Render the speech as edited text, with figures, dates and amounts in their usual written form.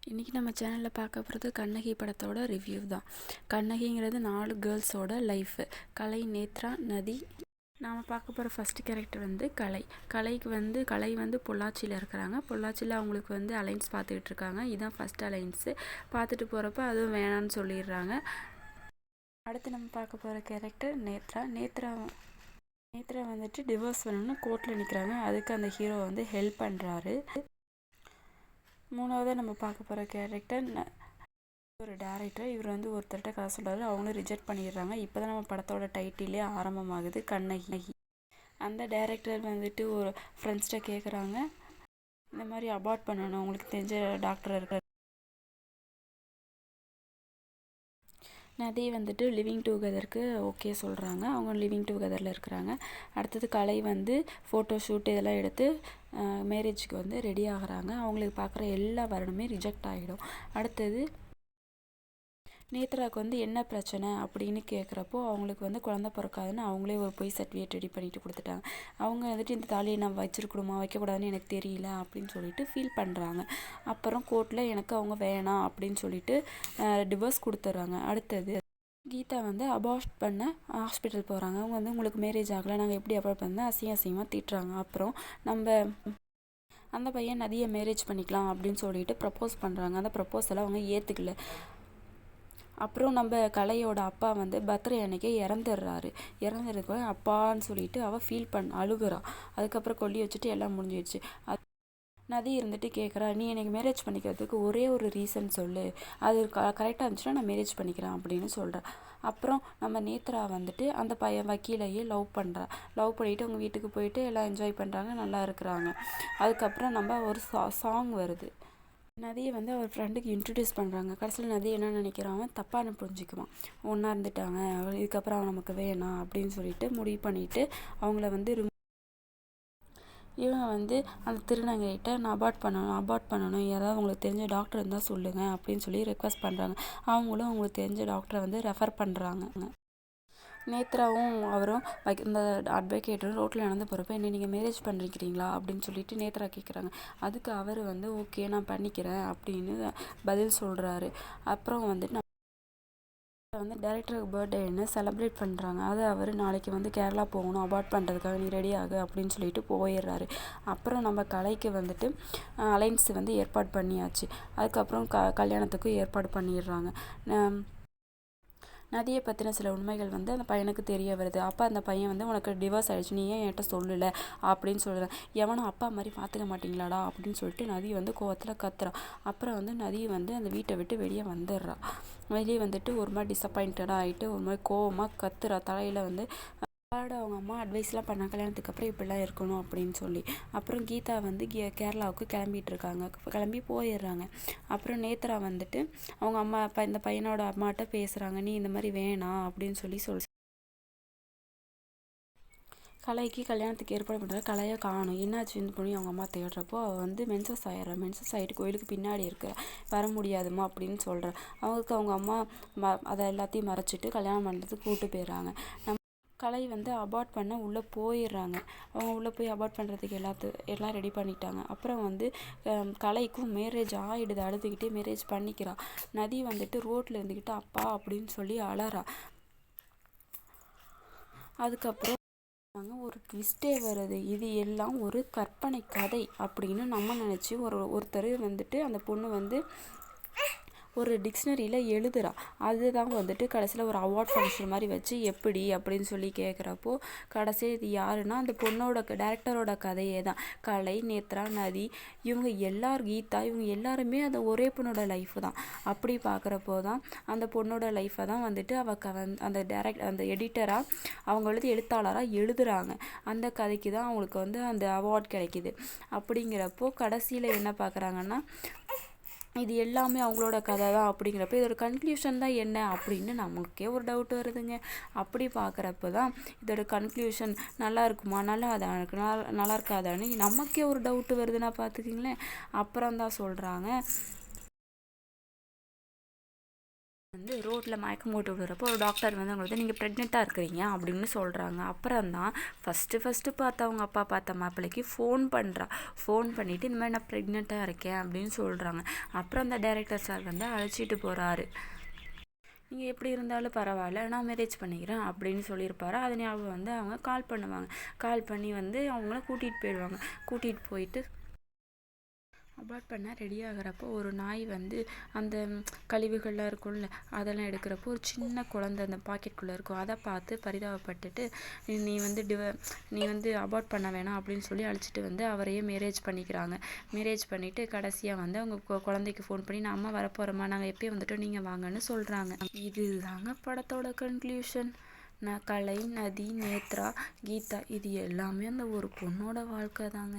இன்றைக்கி நம்ம சேனலில் பார்க்க போகிறது கண்ணகி படத்தோட ரிவ்யூ தான். கண்ணகிங்கிறது 4 கேர்ள்ஸோட லைஃபு. கலை, நேத்ரா, நதி. நாம் பார்க்க போகிற ஃபஸ்ட்டு கேரக்டர் வந்து கலை. கலை வந்து பொள்ளாச்சியில் இருக்கிறாங்க. பொள்ளாச்சியில் அவங்களுக்கு வந்து அலைன்ஸ் பார்த்துக்கிட்டு இருக்காங்க. இதுதான் ஃபஸ்ட் அலைன்ஸு. பார்த்துட்டு போகிறப்ப அதுவும் வேணான்னு சொல்லிடுறாங்க. அடுத்து நம்ம பார்க்க போகிற கேரக்டர் நேத்ரா வந்துட்டு டிவோர்ஸ் பண்ணணும்னு கோர்ட்டில் நிற்கிறாங்க. அதுக்கு அந்த ஹீரோ வந்து ஹெல்ப் பண்ணுறாரு. மூணாவது நம்ம பார்க்க போகிற கேரக்டர் ஒரு டேரக்டர். இவர் வந்து ஒருத்தர்கிட்ட கதை சொல்கிறாரு, அவங்களும் ரிஜெக்ட் பண்ணிடுறாங்க. இப்போ தான் நம்ம படத்தோட டைட்டிலே ஆரம்பமாகுது, கண்ணகி. அந்த டேரக்டர் வந்துட்டு ஒரு ஃப்ரெண்ட்ஸ்கிட்ட கேட்குறாங்க, இந்த மாதிரி அபார்ட் பண்ணணும், உங்களுக்கு தெரிஞ்ச டாக்டர் இருக்கார். நதி வந்துட்டு லிவிங் டுகெதருக்கு ஓகே சொல்கிறாங்க. அவங்க லிவிங் டுகெதரில் இருக்கிறாங்க. அடுத்தது கலை வந்து ஃபோட்டோ ஷூட் இதெல்லாம் எடுத்து மேரேஜுக்கு வந்து ரெடி ஆகிறாங்க. அவங்களுக்கு பார்க்குற எல்லா வரணுமே ரிஜெக்ட் ஆகிடும். அடுத்தது நேத்ராவுக்கு வந்து என்ன பிரச்சனை அப்படின்னு கேட்குறப்போ அவங்களுக்கு வந்து குழந்தை பிறக்காதுன்னு அவங்களே ஒரு பொய் சர்டிஃபிகேட் ரெடி பண்ணிட்டு கொடுத்துட்டாங்க. அவங்க வந்துட்டு இந்த தாலியை நான் வச்சிருக்கணுமா வைக்கக்கூடாதுன்னு எனக்கு தெரியல அப்படின்னு சொல்லிட்டு ஃபீல் பண்ணுறாங்க. அப்புறம் கோர்ட்டில் எனக்கு அவங்க வேணாம் அப்படின்னு சொல்லிட்டு டிவோர்ஸ் கொடுத்துட்றாங்க. அடுத்தது கீதா வந்து அபார்ட் பண்ண ஹாஸ்பிட்டல் போகிறாங்க. அவங்க வந்து உங்களுக்கு மேரேஜ் ஆகலை, நாங்கள் எப்படி அபார்ட் பண்ணால் அசிங்கமாக திட்டுறாங்க. அப்புறம் அந்த பையன் நதியை மேரேஜ் பண்ணிக்கலாம் அப்படின்னு சொல்லிட்டு ப்ரப்போஸ் பண்ணுறாங்க. அந்த ப்ரப்போஸலை அவங்க ஏற்றுக்கல. அப்புறம் நம்ம கலையோட அப்பா வந்து பர்த்டே அன்னைக்கே இறந்துருக்க அப்பான்னு சொல்லிட்டு அவள் ஃபீல் அழுகுறா. அதுக்கப்புறம் கொல்லி வச்சுட்டு எல்லாம் முடிஞ்சிடுச்சு. நதி இருந்துட்டு கேட்குறா, நீ எனக்கு மேரேஜ் பண்ணிக்கிறதுக்கு ஒரே ஒரு ரீசன் சொல்லு, அது கரெக்டாக இருந்துச்சுன்னா நான் மேரேஜ் பண்ணிக்கிறேன் அப்படின்னு சொல்கிறேன். அப்புறம் நம்ம நேத்ரா வந்துட்டு அந்த பையன் வக்கீலையே லவ் பண்ணிவிட்டு அவங்க வீட்டுக்கு போயிட்டு எல்லாம் என்ஜாய் பண்ணுறாங்க, நல்லா இருக்கிறாங்க. அதுக்கப்புறம் நம்ம ஒரு சாங் வருது. நதியை வந்து அவர் ஃப்ரெண்டுக்கு இன்ட்ரடியூஸ் பண்ணுறாங்க. கடைசியில் நதி என்ன நினைக்கிறாங்க, தப்பான புரிஞ்சுக்குவான், ஒன்றா இருந்துட்டாங்க, இதுக்கப்புறம் அவன் நமக்கு வேணாம் அப்படின்னு சொல்லிட்டு முடிவு பண்ணிவிட்டு அவங்கள வந்து இவங்க வந்து அந்த திருநங்கைகிட்ட நான் அபார்ட் பண்ணணும், யாராவது உங்களுக்கு தெரிஞ்ச டாக்டர் இருந்தால் சொல்லுங்கள் அப்படின்னு சொல்லி ரெக்வஸ்ட் பண்ணுறாங்க. அவங்களும் அவங்களுக்கு தெரிஞ்ச டாக்டரை வந்து ரெஃபர் பண்ணுறாங்க. நேத்ராவும் அவரும் இந்த அட்வொகேட்டும் ரோட்டில் நடந்து போகிறப்ப என்ன நீங்கள் மேரேஜ் பண்ணிக்கிறீங்களா அப்படின்னு சொல்லிட்டு நேத்ரா கேட்குறாங்க. அதுக்கு அவர் வந்து ஓகே நான் பண்ணிக்கிறேன் அப்படின்னு பதில் சொல்கிறாரு. அப்புறம் வந்துட்டு வந்து டைரக்டருக்கு பர்த்டேன்னு செலிப்ரேட் பண்ணுறாங்க. அது அவர் நாளைக்கு வந்து கேரளா போகணும் அபார்ட் பண்ணுறதுக்காக, நீ ரெடி ஆகு அப்படின்னு சொல்லிட்டு போயிடுறாரு. அப்புறம் நம்ம கலைக்கு வந்துட்டு அலைன்ஸ் வந்து ஏற்பாடு பண்ணியாச்சு. அதுக்கப்புறம் கல்யாணத்துக்கும் ஏற்பாடு பண்ணிடுறாங்க. நதியை பற்றின சில உண்மைகள் வந்து அந்த பையனுக்கு தெரிய வருது. அப்போ அந்த பையன் வந்து உனக்கு டிவோர்ஸ் ஆகிடுச்சு, நீ ஏன் என்கிட்ட சொல்லலை அப்படின்னு சொல்கிறேன். எவனும் அப்பா மாதிரி பார்த்துக்க மாட்டீங்களாடா அப்படின்னு சொல்லிட்டு நதி வந்து கோவத்தில் கத்துறான். அப்புறம் வந்து நதி வந்து அந்த வீட்டை விட்டு வெளியே வந்துடுறா. வெளியே வந்துட்டு ஒரு மாதிரி டிசப்பாயிண்டடாக ஆகிட்டு ஒரு மாதிரி கோவமாக கத்துறா. தலையில் வந்து அவங்க அம்மா அட்வைஸ்லாம் பண்ண கல்யாணத்துக்கு அப்புறம் இப்படிலாம் இருக்கணும் அப்படின்னு சொல்லி. அப்புறம் கீதா வந்து கேரளாவுக்கு கிளம்பி போயிடுறாங்க. அப்புறம் நேத்ரா வந்துட்டு அவங்க அம்மா இந்த பையனோட அம்மாட்ட பேசுகிறாங்க, நீ இந்த மாதிரி வேணாம் அப்படின்னு சொல்லி கலைக்கு கல்யாணத்துக்கு ஏற்பாடு பண்ணுற கலையை காணும், என்னாச்சுன்னு பண்ணி அவங்க அம்மா தேடுறப்போ அவள் வந்து மென்சஸ் ஆகிட்டு கோயிலுக்கு பின்னாடி இருக்கிற, வர முடியாதுமா அப்படின்னு சொல்கிறேன். அவங்க அம்மா அதை எல்லாத்தையும் மறைச்சிட்டு கல்யாணம் பண்ணுறதுக்கு கூப்பிட்டு போயிடுறாங்க. கலை வந்து அபார்ட் பண்ண உள்ளே போயிடுறாங்க. அவங்க உள்ளே போய் அபார்ட் பண்ணுறதுக்கு எல்லாம் ரெடி பண்ணிட்டாங்க. அப்புறம் வந்து கலைக்கும் மேரேஜ் ஆகிடுது. அழுதுகிட்டே மேரேஜ் பண்ணிக்கிறான். நதி வந்துட்டு ரோட்டில் இருந்துக்கிட்டு அப்பா அப்படின்னு சொல்லி அழறா. அதுக்கப்புறம் ஒரு ட்விஸ்டே வருது. இது எல்லாம் ஒரு கற்பனை கதை அப்படின்னு நம்ம நினச்சி ஒருத்தர் வந்துட்டு அந்த பொண்ணு வந்து ஒரு டிக்ஷனரியில் எழுதுறா. அதுதான் வந்துட்டு கடைசியில் ஒரு அவார்ட் ஃபங்க்ஷன் மாதிரி வச்சு எப்படி அப்படின்னு சொல்லி கேட்குறப்போ கடைசி இது யாருன்னா அந்த பொண்ணோட டேரக்டரோட கதையே தான். கலை, நேத்ரா, நதி கீதா இவங்க எல்லாருமே அந்த ஒரே பொண்ணோட லைஃப் தான். அப்படி பார்க்குறப்போ தான் அந்த பொண்ணோட லைஃப்பை தான் வந்துட்டு அந்த எடிட்டராக அவங்க எழுத்தாளராக எழுதுகிறாங்க. அந்த கதைக்கு தான் அவங்களுக்கு வந்து அந்த அவார்ட் கிடைக்கிது. அப்படிங்கிறப்போ கடைசியில் என்ன பார்க்குறாங்கன்னா இது எல்லாமே அவங்களோட கதை தான். அப்படிங்கிறப்ப இதோட கன்க்ளூஷன் தான் என்ன அப்படின்னு நமக்கே ஒரு டவுட் வருதுங்க. அப்படி பார்க்குறப்ப தான் இதோட கன்க்ளூஷன் நல்லா இருக்குமா, நல்லா இருக்காதான்னு நமக்கே ஒரு டவுட்டு வருதுன்னா பார்த்துக்கிங்களேன். அப்புறம் தான் சொல்கிறாங்க, வந்து ரோட்டில் மயக்கம் போட்டு விடுறப்போ ஒரு டாக்டர் வந்து அவங்களுக்கு நீங்கள் ப்ரெக்னெண்ட்டாக இருக்கிறீங்க அப்படின்னு சொல்கிறாங்க. அப்புறம் தான் ஃபஸ்ட்டு பார்த்து அவங்க அப்பா பார்த்த மாப்பிள்ளைக்கு ஃபோன் பண்ணிவிட்டு இந்த மாதிரி நான் ப்ரெக்னெண்ட்டாக இருக்கேன் அப்படின்னு சொல்கிறாங்க. அப்புறம் அந்த டைரக்டர் சார் வந்து அழைச்சிட்டு போகிறாரு. நீங்கள் எப்படி இருந்தாலும் பரவாயில்ல, நான் மேரேஜ் பண்ணிக்கிறேன் அப்படின்னு சொல்லியிருப்பாரு. அது ஞாபகம் வந்து அவங்க கால் பண்ணி வந்து அவங்கள கூட்டிகிட்டு போயிட்டு அபார்ட் பண்ண ரெடி ஆகிறப்போ ஒரு நாய் வந்து அந்த கழிவுகள்லாம் இருக்கும்ல அதெல்லாம் எடுக்கிறப்போ ஒரு சின்ன குழந்தை அந்த பாக்கெட்டுக்குள்ளே இருக்கும். அதை பார்த்து பரிதாபப்பட்டுட்டு நீ வந்து அபார்ட் பண்ண வேணாம் அப்படின்னு சொல்லி அழைச்சிட்டு வந்து அவரையே மேரேஜ் பண்ணிவிட்டு கடைசியாக வந்து அவங்க குழந்தைக்கு ஃபோன் பண்ணி நான் அம்மா வரப்போகிறோம்மா, நாங்கள் எப்பயும் வந்துட்டோம், நீங்கள் வாங்கன்னு சொல்கிறாங்க. இதுதாங்க படத்தோட கன்க்ளூஷன். கலை, நதி, நேத்ரா, கீதா இது எல்லாமே அந்த ஒரு பொண்ணோட வாழ்க்கை தாங்க.